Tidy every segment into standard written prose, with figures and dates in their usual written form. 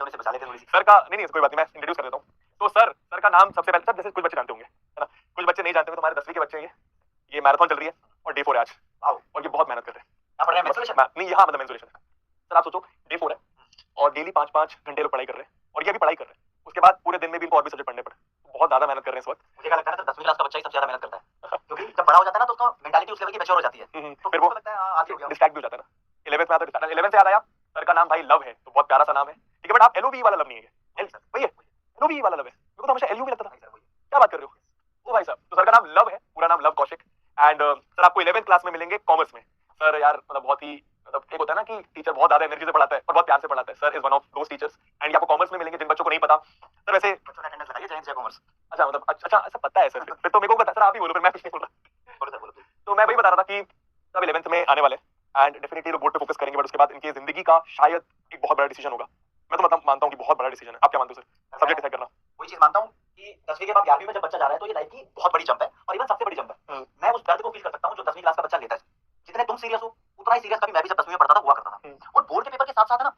Band होने से बचा लेते थोड़ी सी। सर का नहीं कोई बात नहीं, मैं इंट्रोड्यूस कर देता हूँ। तो सर का नाम सबसे पहले, सर जैसे कुछ बच्चे जानते होंगे है ना, कुछ बच्चे नहीं जानते होंगे, तो हमारे 10वीं के बच्चे हैं, ये मैराथन चल रही है और डे 4 है आज, और ये बहुत मेहनत कर रहे हैं। नहीं यहाँ मतलब मेंसुरेशन है सर, आप सोचो डे 4 है और डेली 5-5 घंटे लोग पढ़ाई कर रहे हैं, और ये अभी पढ़ाई कर रहे हैं, उसके बाद पूरे दिन में भी इनको और भी सब्जेक्ट पढ़ने पड़े, बहुत ज्यादा मेहनत कर रहे हैं इस वक्त। मुझे क्या लगता है ना, 10वीं क्लास का बच्चा ही सबसे ज्यादा मेहनत करता है, क्योंकि जब बड़ा हो जाता है ना तो उसका मेंटालिटी उस लेवल की मैच्योर हो जाती है, तो फिर वो लगता है आगे हो गया, डिस्ट्रैक्ट भी हो जाता है ना। 11th में आता है, 11th से याद आया, सर का नाम भाई लव है, तो बहुत प्यारा सा नाम है, ठीक है, बट आप LOV वाला लव नहीं है, वही है LOV वाला लव है, मेरे को तो हमेशा LU भी लगता था, क्या बात कर रहे हो ओ भाई साहब। तो सर का नाम लव है, पूरा नाम लव कौशिक, एंड सर आपको 11th क्लास में मिलेंगे कॉमर्स में। सर यार मतलब बहुत ही मतलब एक होता है ना कि टीचर बहुत ज्यादा एनर्जी से पढ़ाता है और बहुत प्यार से पढ़ाता है, sir is one of those teachers, and आपको कॉमर्स में मिलेंगे जिन बच्चों को नहीं पता। सर वैसे बच्चों ने अटेंडेंस लगाई है जैन से कॉमर्स। अच्छा मतलब अच्छा ऐसा पता है सर, फिर तो मेरे को बता, सर आप ही बोलो, फिर मैं कुछ नहीं बोल रहा। बोलो सर, बोलो। तो मैं वही बता रहा था कि सब 11th में आने वाले एंड डेफिनेटली लोग बोर्ड पे फोकस करेंगे, बट उसके बाद इनकी जिंदगी का शायद एक बहुत बड़ा डिसीजन होगा। मैं तो मतलब मानता हूँ कि बहुत बड़ा डिसीजन है, आप क्या मानते हो सर, सब्जेक्ट डिसाइड करना? वही चीज मानता हूँ कि 10वीं के बाद 11वीं में जब बच्चा जा रहा है तो ये लाइफ की बहुत बड़ी जंप है, और इवन सबसे बड़ी जंप है। मैं उस दर्द को फील कर सकता हूँ जो 10वीं क्लास का बच्चा लेता है। जितने तुम सीरियस हो उतना ही सीरियस कभी मैं भी जब 10वीं में पढ़ता था हुआ करता था। और बोर्ड के पेपर के साथ साथ है ना,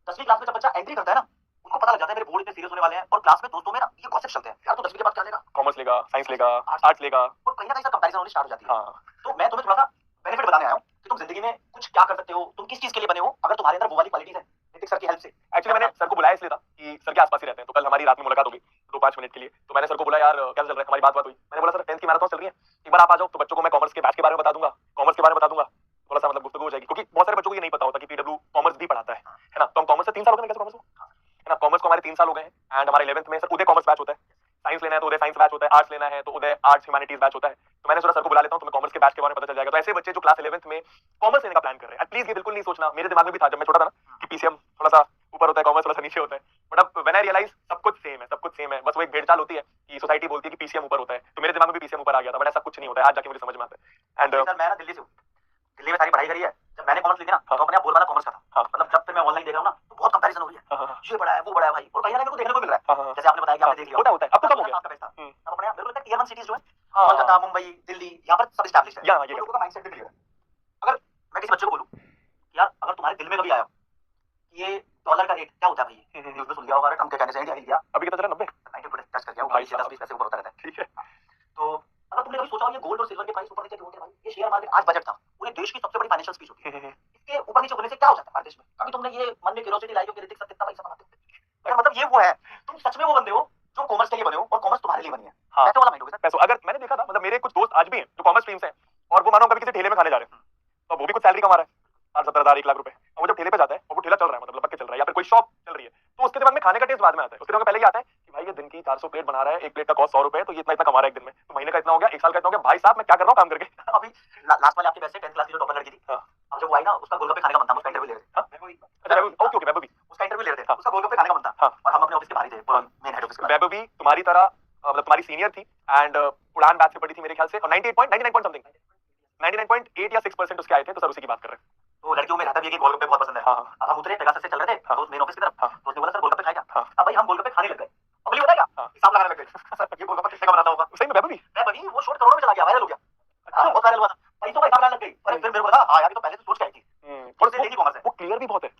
10वीं क्लास में जब बच्चा एंट्री करता है ना, उनको पता लग जाता है मेरे बोर्ड इतने सीरियस होने वाले हैं, और क्लास में दोस्तों में ना ये गॉसिप चलते हैं, यार तो 10वीं के बाद क्या लेगा, कॉमर्स लेगा, साइंस लेगा, आर्ट्स लेगा, और कहीं ना कहीं कंपैरिजन होनी स्टार्ट हो जाती है। हाँ। तो मैं तुम्हें थोड़ा सा बेनिफिट बताने आया हूँ कि तुम जिंदगी में कुछ क्या कर सकते हो, तुम किस चीज के लिए बने हो, अगर तुम्हारे अंदर वो वाली क्वालिटीज है ऋतिक सर की हेल्प से। एक्चुअली मैंने सर को बुलाया इसलिए था कि सर के आसपास ही रहते हैं, तो कल हमारी रात में मुलाकात होगी 2-5 मिनट के लिए, तो मैंने सर को बोला यार क्या चल रहा है, हमारी बात हुई, मैंने बोला सर 10th की मैराथन चल रही है, एक बार आप आ जाओ, तो बच्चों को मैं कॉमर्स के बैच के बारे में बता दूंगा, कॉमर्स के बारे में बता दूंगा, थोड़ा सा मतलब गुफ्तगू हो जाएगी, क्योंकि बहुत सारे बच्चों को ये नहीं पता होता कि PW कॉमर्स भी पढ़ाता है ना। तो हम कॉमर्स से 3 साल हो गए, कैसे कॉमर्स है ना, कॉमर्स को हमारे 3 साल हो गए हैं, एंड हमारे 11th में सर उदय कॉमर्स बैच होता है, साइंस लेना है तो उदय साइंस बैच होता है, आर्ट्स लेना है तो उदय आर्ट्स ह्यूमैनिटीज बैच होता है। तो मैंने सोचा सर को बुला लेता हूँ, तो मैं कॉमर्स के बैच के बारे में पता चल जाएगा। तो ऐसे बच्चे जो क्लास 11th में कॉमर्स लेने का प्लान कर रहे हैं, प्लीज ये बिल्कुल नहीं सोचना, मेरे दिमाग में भी था जब मैं छोटा था ना कि PCM थोड़ा सा ऊपर होता है, कॉमर्स थोड़ा सा नीचे होता है, बट अब व्हेन आई रियलाइज सब कुछ सेम है, सब कुछ सेम है, बस वो एक भेड़चाल होती है कि सोसाइटी बोलती है कि PCM ऊपर होता है, तो मेरे दिमाग में भी PCM ऊपर आ गया था, बट ऐसा कुछ नहीं होता है, आज जाके मुझे समझ में आता है। एंड सर मैं ना दिल्ली से हूँ, दिल्ली में सारी पढ़ाई करी है, जब मैंने कॉमर्स ली थी ना तो अपने आप बोलबाला कॉमर्स का था, मतलब जब से मैं ऑनलाइन देख रहा हूँ ना तो बहुत कंपैरिजन हो रही है, ये बड़ा है वो बड़ा है भाई, और कहीं ना कहीं तो देखने को मिल रहा है, जैसे आपने बताया कि आपने देख लिया होता है, अब तो कम हो गया, आपका पैसा अब अपने मेरे को लगता है टियर 1 सिटीज जो है कोलकाता, मुंबई, दिल्ली, यहाँ पर सब एस्टैब्लिश्ड है, ये लोगों का माइंडसेट भी क्लियर है। अगर मैं किसी बच्चे को बोलूं यार अगर तुम्हारे दिल में कभी आया ये डॉलर का रेट क्या होता है भाई, न्यूज़ में सुन लिया होगा, ट्रम्प के कहने से इंडिया हिल गया, अभी कितना चला 90 90 टच कर गया, वो 10-20 पैसे ऊपर होता रहता है, ठीक है। तो अगर तुमने कभी सोचा हो ये गोल्ड और सिल्वर के प्राइस ऊपर नीचे क्यों होते हैं भाई, ये शेयर मार्केट आज बजट था, पूरे देश की सबसे बड़ी फाइनेंशियल स्पीच होती है, इसके ऊपर नीचे होने से क्या हो जाता है हमारे देश में, कभी तुमने ये मन में क्यूरियोसिटी लाई हो कि ऋतिक सर कितना पैसा बनाते हो, मतलब ये वो है, तुम सच में वो बंदे हो जो कॉमर्स के लिए बने हो और कॉमर्स तुम्हारे लिए बनी है, पैसे वाला माइंड हो गया पैसों। अगर मैंने देखा था मतलब मेरे कुछ दोस्त आज भी हैं जो कॉमर्स स्ट्रीम से हैं, और वो मानो कभी किसी ठेले में खाने जा रहे हैं, तो वो भी कुछ सैलरी कमा रहा है 60-70 हज़ार 1 लाख रुपए, और वो जब ठेले पे जाता है और वो ठेला चल रहा है मतलब पक्के चल रहा है, या फिर कोई शॉप चल रही है, तो उसके दिमाग में खाने का टेस्ट बाद में आता है, उसके दिमाग में पहले ये आता है कि भाई ये दिन की 400 प्लेट बना रहा है, एक प्लेट का कॉस्ट 100 रुपए, तो ये इतना इतना कमा रहा है एक दिन में, तो महीने का इतना हो गया, एक साल का इतना हो गया, भाई साहब मैं क्या कर रहा हूँ काम करके। अभी लास्ट वाले आपके बैच से 10th क्लास की जो टॉपर लड़की थी, अब जब वो आई ना उसका गोलगप्पे खाने का मन था, उसका इंटरव्यू ले रहे थे, ओके ओके वैभवी, उसका इंटरव्यू ले रहे थे, उसका गोलगप्पे खाने का मन था, और हम अपने ऑफिस के बाहर ही थे, मेन हेड ऑफिस के। वैभवी तुम्हारी तरह मतलब तुम्हारी सीनियर थी, एंड उड़ान बैच से पढ़ी थी मेरे ख्याल से, और 98 समथिंग 99.8 या 6% उसके आए थे, तो सर उसी की बात कर रहे हैं। तो लड़कियों में रहता भी है कि गोलगप्पे बहुत पसंद है। अब हम उतरे पेगासस से चल रहे थे, तो मेन ऑफिस की तरफ, तो उसने बोला सर गोलगप्पे खाएगा, अब भाई हम गोलगप्पे खाने लग गए, अगली बताया क्या हिसाब लगाने लग गए, सर ये गोलगप्पा कितने का बनाता होगा, सही में वैभवी वो शॉर्ट करोड़ों में चला गया, वायरल हो गया, बहुत वायरल हुआ था, पैसों का हिसाब लगाने लग गई, और फिर मेरे को लगा हां यार ये तो पहले से सोच के आई थी, और से लेडी कॉमर्स है, वो क्लियर भी बहुत है,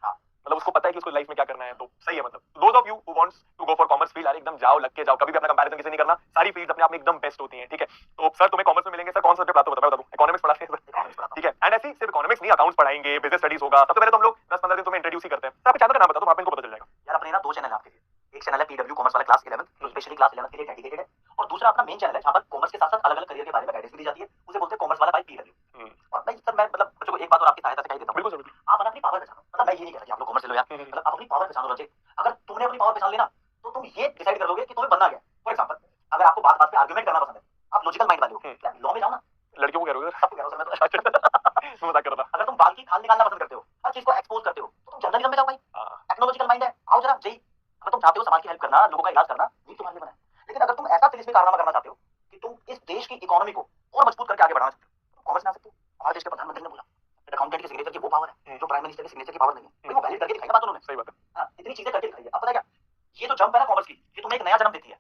मतलब उसको पता है कि उसको लाइफ में क्या करना है, तो सही है। मतलब those of you who wants to go for commerce field, एकदम जाओ, लग के जाओ, कभी भी अपना कंपैरिजन किसी नहीं करना, सारी फील्ड्स अपने आप में एकदम बेस्ट होती हैं, ठीक है। तो सर तुम्हें कॉमर्स में मिलेंगे, सर कौन सा सब्जेक्ट पढ़ाते हो बता दूं, इकोनॉमिक्स पढ़ाते हैं, ठीक है, एंड ऐसी सिर्फ इकोनॉमिक्स नहीं, अकाउंट्स पढ़ाएंगे, बिजनेस स्टडीज होगा, सबसे पहले तो हम लोग 10-15 दिन तुम्हें इंट्रोड्यूस ही करते हैं, सर आपके चैनल का नाम बता दो, वहां पे इनको पता चल जाएगा। यार अपने ना 2 चैनल है आपके लिए, एक चैनल है PW कॉमर्स वाला क्लास 11th, जो स्पेशली क्लास 11th के लिए डेडिकेटेड है, और दूसरा अपना मेन चैनल है जहां पर कॉमर्स के साथ-साथ अलग-अलग करियर के बारे में गाइडेंस भी दी जाती है, उसे बोलते हैं कॉमर्स वाला बाय PW। और भाई सर मैं मतलब बच्चों को एक बात और आपकी सहायता से कह देता हूं, बिल्कुल सर, आप अपनी पावर पहचानो, मतलब मैं ये नहीं कह रहा कि आप लोग कॉमर्स ले लो यार, मतलब आप अपनी पावर पहचानो रोजे, अगर तुमने अपनी पावर पहचान ली ना तो तुम ये डिसाइड कर लोगे कि तुम्हें बनना क्या है। फॉर एग्जांपल अगर आपको बात-बात पे आर्गुमेंट करना पसंद है, आप लॉजिकल माइंड वाले हो, लॉ में जाओ ना, लड़कियों को कह रहे हो सबको कह रहा हूं सर मैं तो मैं मजाक कर रहा था। अगर तुम बाल की खाल निकालना पसंद करते हो, हर चीज को एक्सपोज करते हो, तो तुम जर्नलिज्म में जाओ भाई, टेक्नोलॉजिकल माइंड है, आओ जरा जी, अगर तुम चाहते हो समाज की हेल्प करना, लोगों का इलाज करना, ये तुम्हारे लिए बना है, लेकिन अगर तुम ऐसा फिलिस्मी कारनामा करना चाहते हो कि तुम इस देश की इकोनॉमी को और मजबूत करके आगे बढ़ाना चाहते हो, कॉमर्स में आ सकते हो। हमारे देश के प्रधानमंत्री ने बोला अकाउंटेंट की सिग्नेचर की वो पावर है जो प्राइम मिनिस्टर की सिग्नेचर की पावर नहीं है, वो वैलिड करके दिखाई बात उन्होंने, सही बात है, हां इतनी चीजें करके दिखाई है। अब पता है क्या, ये जो जंप है ना कॉमर्स की, ये तुम्हें एक नया जन्म देती है।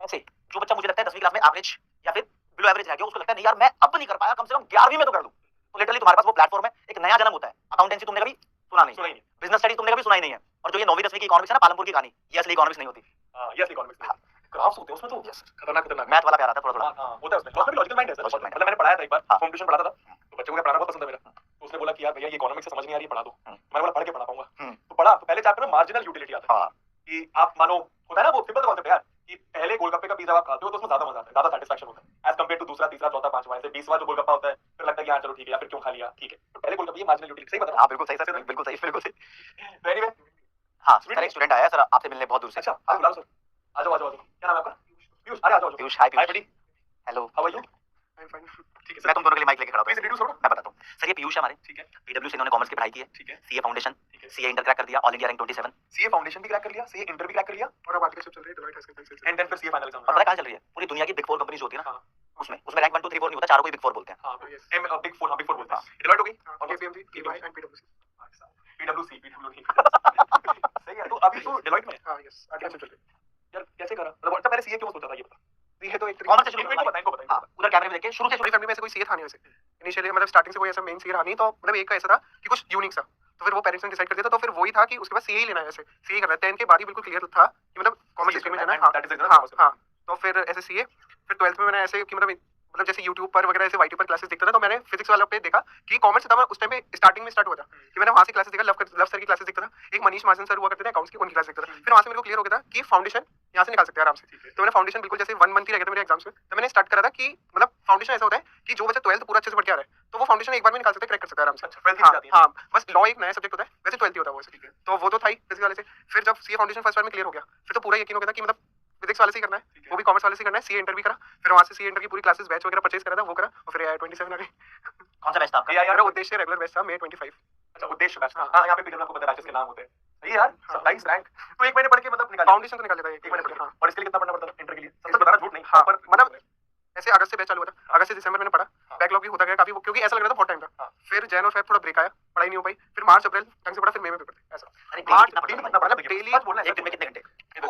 ऐसे जो बच्चा मुझे लगता है 10वीं क्लास में एवरेज या फिर बिलो एवरेज रह गया, उसको लगता है नहीं यार मैं अब नहीं कर पाया, कम से कम 11वीं में तो कर दूं, तो लिटरली तुम्हारे पास वो प्लेटफॉर्म है, एक नया जन्म होता है। अकाउंटेंसी तुमने कभी सुना नहीं, बिजनेस स्टडीज तुमने कभी सुना ही नहीं है, और जो ये 9वीं 10वीं की इकोनॉमिक्स है ना, पालमपुर की कहानी, ये असली इकोनॉमिक्स नहीं होती। हां, ये असली इकोनॉमिक्स है। ग्राफ्स होते हैं उसमें तो खतरनाक खतरनाक मैथ वाला प्यार आता है थोड़ा थोड़ा। हाँ, होता है उसमें। उसमें भी लॉजिकल माइंड है सर। मतलब मैंने पढ़ाया था एक बार, होम ट्यूशन पढ़ाता था, तो बच्चों को क्या पढ़ाना बहुत पसंद है मेरा। तो उसने बोला कि यार भैया ये इकोनॉमिक्स से समझ नहीं आ रही है, पढ़ा दो। मैंने बोला पढ़ के पढ़ा पाऊंगा। तो पढ़ा, तो पहले चैप्टर में मार्जिनल यूटिलिटी आता है कि आप मानो, होता है ना वो सिंपल सा कॉन्सेप्ट यार, कि पहले गोलगप्पे का पिज्जा आप खाते हो तो उसमें ज्यादा मजा आता है, ज्यादा सैटिस्फैक्शन होता है एज कंपेयर टू दूसरा, तीसरा, चौथा, पांचवा, ऐसे 20वां जो गोलगप्पा होता है, फिर लगता है कि यार चलो ठीक है, या फिर क्यों खा लिया, ठीक है। तो पहले गोलगप्पे ये मार्जिनल यूटिलिटी, सही बता रहा हूं? हाँ बिल्कुल सही सर, बिल्कुल सही, बिल्कुल सही। तो एनीवे, हाँ सर, एक स्टूडेंट आया है सर आपसे मिलने बहुत दूर से। अच्छा, आप बुलाओ सर। आ जाओ आ जाओ आ जाओ। क्या नाम है आपका? पीयूष। अरे आ जाओ आ जाओ। Piyush, hi hi Piyush. Buddy, hello. How are you? I am fine. ठीक है सर। मैं तुम दोनों के लिए माइक लेके खड़ा हूँ। प्लीज इंट्रोड्यूस करो। मैं बताता हूँ सर, ये पीयूष है हमारे, ठीक है, पीडब्ल्यू से इन्होंने कॉमर्स की पढ़ाई की है, ठीक है, सीए फाउंडेशन, ठीक है। सीए इंटर क्रैक कर दिया, all India rank 27। CA foundation भी क्रैक कर लिया, सीए इंटर भी क्रैक कर लिया, और अब आर्टिकलशिप चल रही है डिलॉयट हेस्किंसन एंड देन फिर सीए फाइनल एग्जाम। और पता है कहाँ चल रही है? पूरी दुनिया की बिग 4 कंपनीज होती है ना, हाँ, उसमें रैंक 1 2 3 4 नहीं होता, चारों को बिग 4 बोलते हैं। हाँ, यस एम बिग 4, हाँ बिग 4 बोलते हैं। डिलॉयट हो गई और केपीएमजी ईवाई एंड पीडब्ल्यूसी। पीडब्ल्यूसी, सही है। तो अभी तो डिलॉयट में है। हां यस आर्टिकलशिप चल रही है। यार कैसे करा? मतलब अच्छा पहले सीए क्यों सोचा था ये बता। ये तो एक कॉमर्स से शुरू इनको बताएं, इनको बताएं। हाँ, उधर कैमरे में देख के शुरू से पूरी फैमिली में ऐसे कोई सीए था नहीं वैसे इनिशियली, मतलब स्टार्टिंग से कोई ऐसा मेन सीए रहा नहीं, तो मतलब एक का ऐसा था कि कुछ यूनिक सा, तो फिर वो पेरेंट्स ने डिसाइड कर दिया था, तो फिर वही था कि उसके बाद सीए ही लेना है, ऐसे सीए करना है। 10 के बाद ही बिल्कुल क्लियर था कि मतलब कॉमर्स स्ट्रीम में जाना है। हां, तो फिर ऐसे सीए, फिर 12th में मैंने ऐसे कि मतलब जैसे यूट्यूब पर वगैरह ऐसे वाईटी पर क्लासेस देखता था, तो मैंने फिजिक्स वाला पे देखा कि कॉमर्स था, मैं उस टाइम पे स्टार्टिंग में स्टार्ट हुआ था कि मैंने वहां से क्लासेस देखा, लव सर की क्लासेस देखता था, एक मनीष महाजन सर हुआ करते थे अकाउंट्स की, उनकी क्लास देखता था। फिर वहां से मेरे को क्लियर हो गया था कि फाउंडेशन यहाँ से निकाल सकते हैं आराम से। तो मैंने फाउंडेशन बिल्कुल जैसे 1 मंथ ही रह गया था मेरे एग्जाम्स में, तो मैंने स्टार्ट करा था कि मतलब फाउंडेशन ऐसा होता है कि जो बच्चा 12th पूरा अच्छे से पढ़ के आ रहा है तो वो फाउंडेशन एक बार में निकाल सकता है, क्रैक कर सकता है आराम से। हाँ, बस लॉ एक नया सब्जेक्ट होता है, वैसे 12th ही होता है वो, ठीक है। तो वो तो था ही फिजिक्स वाले से। फिर जब सीए फाउंडेशन फर्स्ट बार में क्लियर हो गया, फिर तो पूरा यकीन हो गया था कि मतलब फिजिक्स वाले से ही करना है, वो भी कॉमर्स वाले से करना है, सीए इंटर भी करा। फिर वहां से सीए इंटर की पूरी क्लासेस बैच वगैरह परचेज करा था, वो करा, और फिर एआई 27 आ गई। कौन सा बैच था आपका? मेरा उद्देश्य रेगुलर बैच था मे 25। अच्छा, उद्देश्य बैच। हां, यहां पे पीडब्ल्यू को पता बैचेस के नाम होते हैं। सही है यार, 27 रैंक तो एक महीने पढ़ के मतलब निकाल फाउंडेशन तो निकाल लेता है एक महीने पढ़ के। हां, और इसके लिए कितना पढ़ना पड़ता था इंटर के लिए? सच बताना, झूठ नहीं। हाँ, पर मतलब ऐसे अगस्त से बैच चालू हुआ था, अगस्त से दिसंबर मैंने पढ़ा, बैकलॉग भी होता गया काफी, क्योंकि ऐसा लग रहा था बहुत टाइम था। फिर जैन और फेब थोड़ा ब्रेक आया, पढ़ाई नहीं हो पाई, फिर मार्च अप्रैल ढंग से पढ़ा, फिर मई में पेपर थे ऐसा। अरे मार्च कितना पढ़ना कितना पड़ता मतलब डेली सच बोलना है, एक दिन में कितने घंटे?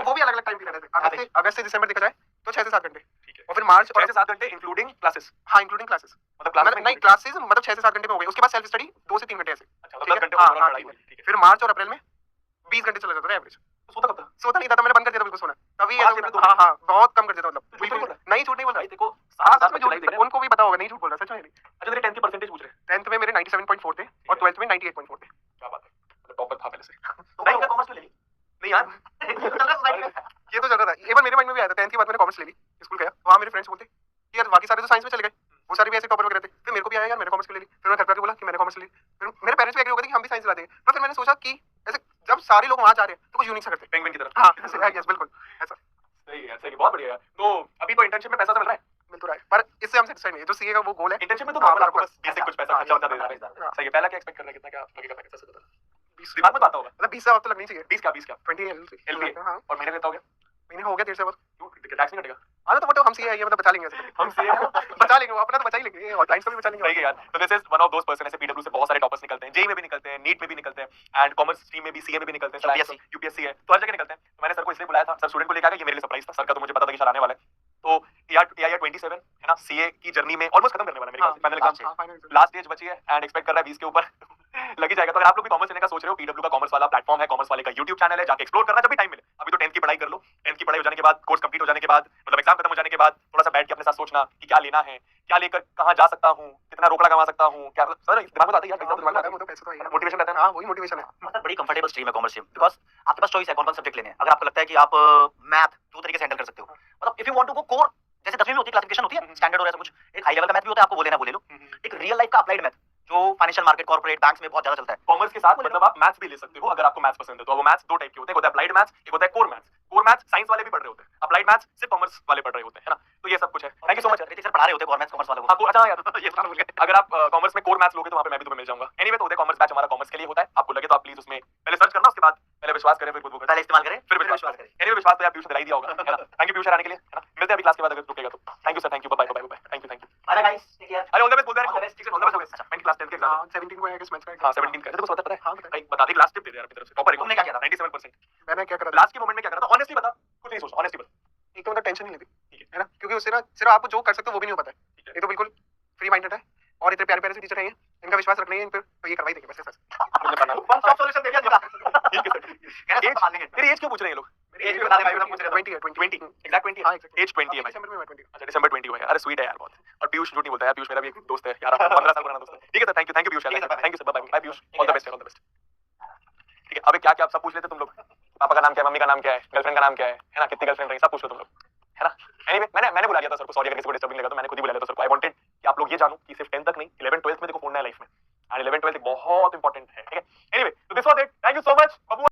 वो भी अलग अलग टाइम पीरियड है। अगस्त से दिसंबर देखा जाए तो 6 से 7 घंटे, ठीक है। और फिर मार्च 6 से 7 घंटे इंक्लूडिंग क्लासेस, हाँ इंक्लूडिंग क्लासेस, मतलब क्लास में नहीं क्लासेस मतलब 6 से 7 घंटे में हो गए, उसके बाद सेल्फ स्टडी 2 से 3 घंटे ऐसे। अच्छा, ठीक 10 है? घंटे हाँ, ओवरऑल हाँ, पढ़ाई ठीक है। हुई, ठीक है। फिर मार्च और अप्रैल में 20 घंटे चला जाता था एवरेज। तो सोता कब था? सोता नहीं था, मैंने बंद कर दिया था बिल्कुल सोना, तभी मार्च ऐसा अप्रैल हाँ हाँ बहुत कम कर दिया था, मतलब झूठ नहीं बोल रहा? नहीं झूठ नहीं बोल रहा। भाई देखो, हाँ 7 सच में बच्चे लाइव देख झूठ, रहे हैं। उनको भी पता होगा, नहीं झूठ बोल रहा, सच में नहीं। अच्छा, तेरे 10th की परसेंटेज पूछ रहे हैं। 10th में मेरे 97.4 थे और 12th में 98.4 थे। क्या बात है, मतलब टॉपर था पहले से। तो नहीं कॉमर्स में ले ली? नहीं यार, चल रहा सोसाइटी में। ये तो चल रहा था, एक बार मेरे माइंड में भी आया था, 10th के बाद मैंने कॉमर्स ले ली, स्कूल गया, वहाँ मेरे फ्रेंड्स बोलते कि यार बाकी सारे तो साइंस में चले गए, वो सारे भी ऐसे टॉपर वगैरह थे, फिर मेरे को भी आया यार मैंने कॉमर्स ले ली। फिर मैं घर पर बोला कि मैंने कॉमर्स ले ली, फिर मेरे पेरेंट्स भी एग्री हो गए कि हम भी साइंस ला देंगे। पर फिर मैंने सोचा कि ऐसे जब सारे लोग वहाँ जा रहे हैं तो कुछ यूनिक सा करते हैं। पेंगुइन की तरह। हाँ यस बिल्कुल ऐसा। सही है, सही है, बहुत बढ़िया यार। तो अभी तो इंटर्नशिप में पैसा तो मिल रहा है। मिल तो रहा है, पर इससे हम सेटिस्फाइड नहीं है, जो सीए का वो गोल है। इंटर्नशिप में तो हाँ, नॉर्मल आपको बस बस बेसिक कुछ पैसा खर्चा होता है, देना है। हाँ। सही है। पहला क्या एक्सपेक्ट कर रहे हैं, कितना क्या लगेगा पैकेज, सच बता। 20 दिमाग में तो आता होगा। मतलब 20 से अब तो लगनी चाहिए। 20 क्या 20 क्या 20 LPA हाँ, और महीने देता हो गया? महीने हो गया 1.5 से बस। क्यों टैक्स नहीं कटेगा? हाँ तो हम सीए है, मतलब बचा लेंगे ऐसे। हम सीए बचा लेंगे, वो अपना तो बचा ही लेंगे और क्लाइंट्स को भी बचा लेंगे। सही है यार। तो this is one of those person, ऐसे पीडब्ल्यू से बहुत सारे टॉपर्स निकलते हैं, जेई में भी निकलते हैं, नीट में भी निकलते हैं, एंड कॉमर्स स्ट्रीम में भी, सीए में भी निकलते हैं, यूपीएससी है, तो हर जगह निकलते हैं। तो मैंने सर को इसलिए बुलाया था, सर स्टूडेंट को लेकर आ गए, ये मेरे लिए सरप्राइज था, सर का तो मुझे पता था कि सर आने वाले हैं। तो एआईआर 27 है ना, सीए की जर्नी में ऑलमोस्ट खत्म करने वाला है मेरे ख्याल से, फाइनल एग्जाम हाँ फाइनल लास्ट स्टेज बची है, एंड एक्सपेक्ट कर रहा है 20 के ऊपर लग ही जाएगा। तो अगर आप लोग भी कॉमर्स लेने का सोच रहे हो, पीडब्ल्यू का कॉमर्स वाला प्लेटफॉर्म है, कॉमर्स वाले का यूट्यूब चैनल है, जाके एक्सप्लोर करना जब भी टाइम मिले। अभी तो 10th की पढ़ाई कर लो, 10th की पढ़ाई हो जाने के बाद, कोर्स कंप्लीट हो जाने के बाद, मतलब एग्जाम खत्म हो जाने के बाद, थोड़ा सा बैठ के अपने साथ सोचना कि क्या लेना है, क्या लेकर कहां जा सकता हूं, कितना रोकड़ा कमा सकता हूं, क्या सर दिमाग में आता है यार, पैसा तो दिमाग में आता है, वो तो पैसा तो है। मोटिवेशन रहता है ना। हाँ वही मोटिवेशन है। मतलब बड़ी कंफर्टेबल स्ट्रीम है कॉमर्स स्ट्रीम, बिकॉज आपके पास चॉइस है कौन कौन सब्जेक्ट लेने हैं। अगर आपको लगता है कि आप मैथ 2 तरीके से हैंडल कर सकते हो, मतलब if you want to go core, जैसे 10वीं में होती है क्लासिफिकेशन होती है स्टैंडर्ड और ऐसा कुछ, एक हाई लेवल का मैथ भी होता है, आपको वो लेना वो ले लो। एक रियल लाइफ का अप्लाइड मैथ जो फाइनेंशियल मार्केट, कॉर्पोरेट, बैंक्स में बहुत ज्यादा चलता है। कॉमर्स के साथ मतलब आप मैथ्स भी ले सकते हो अगर आपको मैथ्स पसंद है। तो वो मैथ्स दो टाइप के होते हैं, एक होता है अप्लाइड मैथ्स, एक होता है core maths. Core maths science वाले भी पढ़ रहे होते हैं, अप्लाइड मैथ्स सिर्फ कॉमर्स वाले पढ़ रहे होते हैं, है ना। तो ये सब कुछ है। Thank you so much. Sir पढ़ा रहे होते कॉमर्स कॉमर्स वालों को। हाँ, अच्छा यार ये सुना भूल गए। अगर आप कॉमर्स में कोर मैथ्स लोगे तो वहाँ पे मैं भी तुम्हें मिल जाऊंगा। एनीवे, तो उदय कॉमर्स बैच हमारा कॉमर्स के लिए होता है। आपको लगे तो आप प्लीज उसमें पहले सर्च करना, उसके बाद पहले विश्वास करें, फिर खुद पहले इस्तेमाल करें, फिर विश्वास करें। एनीवे, विश्वास तो यार पीयूष ने दिलाई दिया होगा, है ना। थैंक यू पीयूष आने के लिए, है ना। मिलते हैं अभी क्लास के बाद अगर रुकेगा तो। Thank you sir, thank you, bye bye bye, thank you. Bye guys, take care. अरे ऑल द बेस्ट बोल रहे All the हैं। best. ठीक है, ऑल द बेस्ट हो गया। मैं क्लास 10 के एग्जाम 17 को आएगा मैथ्स का। हां 17 का। तेरे को पता है? हाँ बताइए। भाई बता दे, लास्ट टिप दे दे यार अपनी तरफ से। टॉपर तुमने क्या किया था? 97%। मैंने क्या करा था? लास्ट के मोमेंट में क्या करा था? ऑनेस्टली बता, कुछ नहीं सोच, ऑनेस्टली बता। एक तो मतलब टेंशन नहीं लेती, ठीक है ना, क्योंकि उससे ना सिर्फ आपको जो कर सकते हो वो भी नहीं हो पाता है। ठीक है। ये तो बिल्कुल फ्री माइंडेड है और इतने प्यारे प्यारे से टीचर हैं, इनका विश्वास रखना है इन पे, तो ये करवाई देंगे बस ऐसा। मुझे पढ़ना। वन स्टॉप सॉल्यूशन दे दिया। ठीक है सर। तेरी एज क्यों पूछ रहे हैं ये लोग? मेरी एज भी बता दे भाई, मैं पूछ रहा था 20 है 20 20 एग्जैक्ट 20 हाँ है, exactly. एज 20 है भाई। दिसंबर में हुआ 20 अच्छा दिसंबर 20 हुआ है, अरे स्वीट है यार बहुत। और पीयूष झूठ नहीं बोलता यार, पीयूष मेरा भी एक दोस्त है यार, 15 साल पुराना दोस्त है। ठीक है सर, थैंक यू पीयूष, ठीक है sir, thank you sir, bye bye Piyush, all the best, all the best. ठीक है, अबे क्या क्या सब पूछ लेते तुम लोग, पापा का नाम क्या है, मम्मी का नाम क्या है, गर्लफ्रेंड का नाम क्या है ना, कितनी गर्लफ्रेंड रही, सब पूछ लो तुम लोग, है ना। एनीवे मैंने बुला लिया था सर को, सॉरी अगर किसी को डिस्टर्बिंग लगा तो मैंने खुद ही बुला लिया था सर को। आई वांटेड कि आप लोग ये जानो कि सिर्फ 10 तक नहीं, 11 12 में